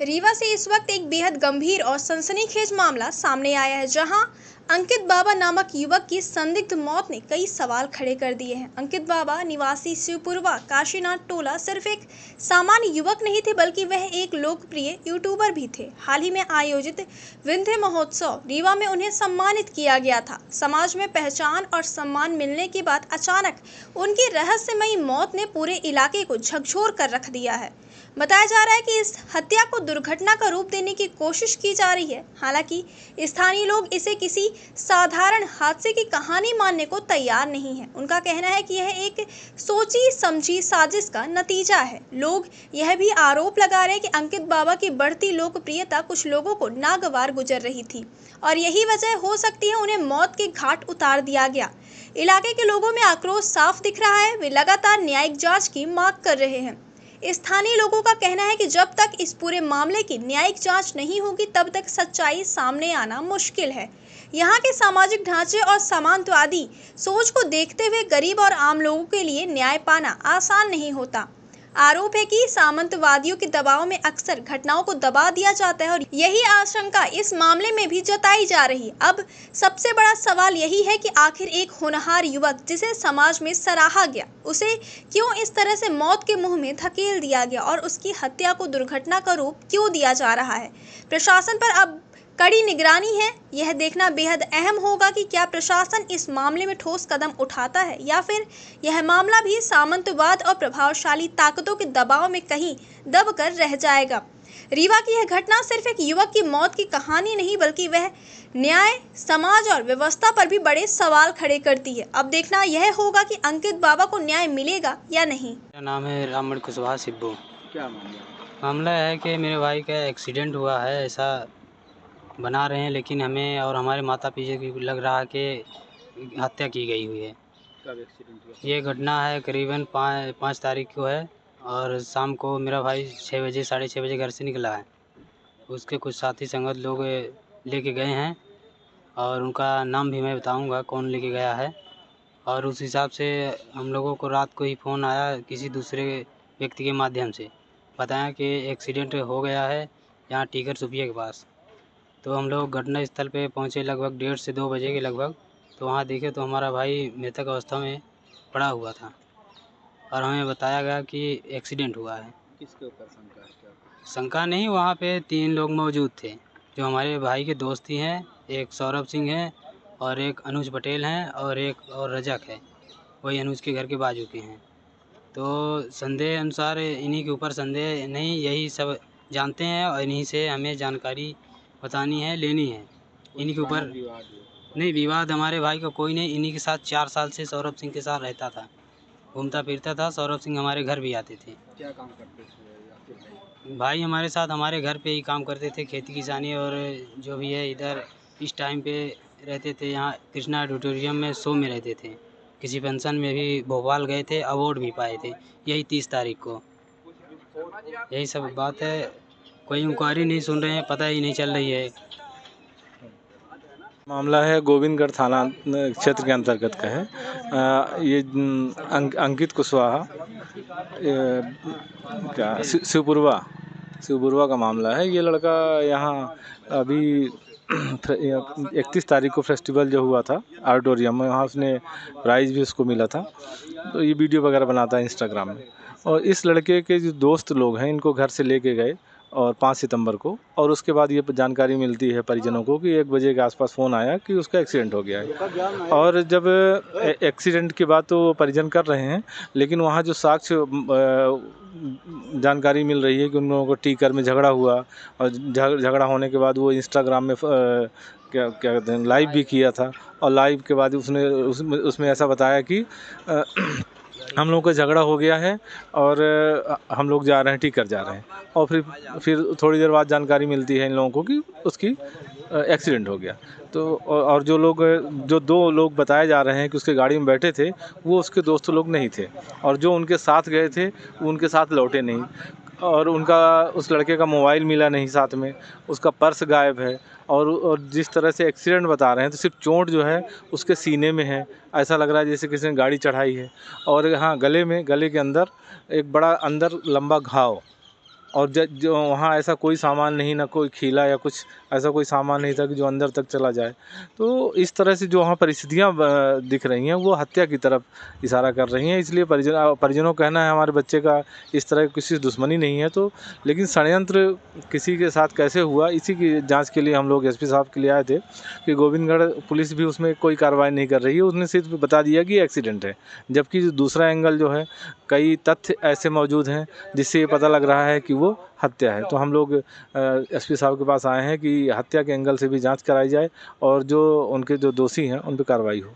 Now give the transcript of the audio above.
रीवा से इस वक्त एक बेहद गंभीर और सनसनीखेज मामला सामने आया है, जहां अंकित बाबा नामक युवक की संदिग्ध मौत ने कई सवाल खड़े कर दिए हैं। अंकित बाबा निवासी शिवपुरवा काशीनाथ टोला सिर्फ एक सामान्य युवक नहीं थे, बल्कि वह एक लोकप्रिय यूट्यूबर भी थे। हाल ही में आयोजित विंध्य महोत्सव रीवा में उन्हें सम्मानित किया गया था। समाज में पहचान और सम्मान मिलने के बाद अचानक उनकी रहस्यमयी मौत ने पूरे इलाके को झकझोर कर रख दिया है। बताया जा रहा है कि इस हत्या को दुर्घटना का रूप देने की कोशिश की जा रही है। हालांकि स्थानीय लोग इसे किसी साधारण हादसे की कहानी मानने को तैयार नहीं है। उनका कहना है कि यह एक सोची समझी साजिश का नतीजा है। लोग यह भी आरोप लगा रहे हैं कि अंकित बाबा की बढ़ती लोकप्रियता कुछ लोगों को नागवार गुजर रही थी और यही वजह हो सकती है उन्हें मौत के घाट उतार दिया गया। इलाके के लोगों में आक्रोश साफ दिख रहा है। वे लगातार न्यायिक जांच की मांग कर रहे हैं। स्थानीय लोगों का कहना है कि जब तक इस पूरे मामले की न्यायिक जांच नहीं होगी, तब तक सच्चाई सामने आना मुश्किल है। यहाँ के सामाजिक ढांचे और सामंतवादी सोच को देखते हुए गरीब और आम लोगों के लिए न्याय पाना आसान नहीं होता। आरोप है कि सामंतवादियों के दबाव में अक्सर घटनाओं को दबा दिया जाता है और यही आशंका इस मामले में भी जताई जा रही है। अब सबसे बड़ा सवाल यही है कि आखिर एक होनहार युवक जिसे समाज में सराहा गया, उसे क्यों इस तरह से मौत के मुंह में धकेल दिया गया और उसकी हत्या को दुर्घटना का रूप क्यों दिया जा रहा है। प्रशासन पर अब कड़ी निगरानी है। यह देखना बेहद अहम होगा कि क्या प्रशासन इस मामले में ठोस कदम उठाता है या फिर यह मामला भी सामंतवाद और प्रभावशाली ताकतों के दबाव में कहीं दब कर रह जाएगा। रीवा की यह घटना सिर्फ एक युवक की मौत की कहानी नहीं, बल्कि वह न्याय, समाज और व्यवस्था पर भी बड़े सवाल खड़े करती है। अब देखना यह होगा कि अंकित बाबा को न्याय मिलेगा या नहीं। मेरा नाम है रामण कुशवाहा सिब्बू। क्या मामला? मामला है कि मेरे भाई का एक्सीडेंट हुआ है, ऐसा बना रहे हैं, लेकिन हमें और हमारे माता पिता की लग रहा है कि हत्या की गई हुई है। कब एक्सीडेंट हुआ? ये घटना है करीबन 5 तारीख को है और शाम को मेरा भाई 6 बजे 6:30 बजे घर से निकला है। उसके कुछ साथी संगत लोग लेके गए हैं और उनका नाम भी मैं बताऊंगा कौन लेके गया है। और उस हिसाब से हम लोगों को रात को ही फ़ोन आया किसी दूसरे व्यक्ति के माध्यम से, बताया कि एक्सीडेंट हो गया है यहाँ टीकर सुपिया के पास। तो हम लोग घटना स्थल पे पहुँचे लगभग 1:30 से 2 बजे के लगभग। तो वहाँ देखे तो हमारा भाई मृतक अवस्था में पड़ा हुआ था और हमें बताया गया कि एक्सीडेंट हुआ है। किसके ऊपर शंका है? क्या शंका नहीं, वहाँ पे 3 लोग मौजूद थे जो हमारे भाई के दोस्त ही हैं। एक सौरभ सिंह है और एक अनुज पटेल हैं और एक और रजक है, वही अनुज के घर के बाजू के हैं। तो संदेह अनुसार इन्हीं के ऊपर संदेह नहीं, यही सब जानते हैं और इन्हीं से हमें जानकारी बतानी है, लेनी है। इन्हीं के ऊपर विवाद हुआ? नहीं, विवाद हमारे भाई का कोई नहीं। इन्हीं के साथ 4 साल से सौरभ सिंह के साथ रहता था, घूमता फिरता था। सौरभ सिंह हमारे घर भी आते थे। क्या काम करते थे आपके भाई? भाई हमारे साथ हमारे घर पे ही काम करते थे, खेती किसानी और जो भी है। इधर इस टाइम पे रहते थे, यहाँ कृष्णा ऑडिटोरियम में शो में रहते थे। किसी फंक्शन में भी भोपाल गए थे, अवार्ड भी पाए थे, यही 30 तारीख को। यही सब बात है। कोई इंक्वायरी नहीं सुन रहे हैं, पता ही नहीं चल रही है। मामला है गोविंदगढ़ थाना क्षेत्र के अंतर्गत का है। ये अंकित कुशवाहा क्या शिवपुरवा का मामला है। ये लड़का यहाँ अभी 31 तारीख को फेस्टिवल जो हुआ था ऑडिटोरियम में, वहाँ उसने प्राइज़ भी उसको मिला था। तो ये वीडियो वगैरह बनाता है इंस्टाग्राम में। और इस लड़के के जो दोस्त लोग हैं इनको घर से लेके गए और 5 सितंबर को, और उसके बाद ये जानकारी मिलती है परिजनों को कि 1 बजे के आसपास फ़ोन आया कि उसका एक्सीडेंट हो गया है। और जब एक्सीडेंट की बात तो परिजन कर रहे हैं, लेकिन वहाँ जो साक्ष्य जानकारी मिल रही है कि उन लोगों को टीकर में झगड़ा हुआ और झगड़ा होने के बाद वो इंस्टाग्राम में क्या कहते हैं लाइव भी किया था। और लाइव के बाद उसमें ऐसा बताया कि हम लोगों का झगड़ा हो गया है और हम लोग जा रहे हैं, टीकर जा रहे हैं। और फिर थोड़ी देर बाद जानकारी मिलती है इन लोगों को कि उसकी एक्सीडेंट हो गया। तो और जो 2 लोग बताए जा रहे हैं कि उसके गाड़ी में बैठे थे, वो उसके दोस्त लोग नहीं थे, और जो उनके साथ गए थे वो उनके साथ लौटे नहीं। और उस लड़के का मोबाइल मिला नहीं साथ में, उसका पर्स गायब है। और जिस तरह से एक्सीडेंट बता रहे हैं तो सिर्फ चोट जो है उसके सीने में है, ऐसा लग रहा है जैसे किसी ने गाड़ी चढ़ाई है। और हाँ, गले के अंदर एक बड़ा अंदर लंबा घाव और जो वहाँ ऐसा कोई सामान नहीं, ना कोई खीला या कुछ ऐसा कोई सामान नहीं था कि जो अंदर तक चला जाए। तो इस तरह से जो वहाँ परिस्थितियाँ दिख रही हैं वो हत्या की तरफ इशारा कर रही हैं। इसलिए परिजनों का कहना है हमारे बच्चे का इस तरह की किसी से दुश्मनी नहीं है, तो लेकिन षड्यंत्र किसी के साथ कैसे हुआ इसी की जांच के लिए हम लोग एसपी साहब के लिए आए थे कि गोविंदगढ़ पुलिस भी उसमें कोई कार्रवाई नहीं कर रही है। उसने सिर्फ बता दिया कि एक्सीडेंट है, जबकि दूसरा एंगल जो है कई तथ्य ऐसे मौजूद हैं जिससे ये पता लग रहा है कि वो हत्या है। तो हम लोग एसपी साहब के पास आए हैं कि हत्या के एंगल से भी जांच कराई जाए और जो उनके जो दोषी हैं उन पर कार्रवाई हो।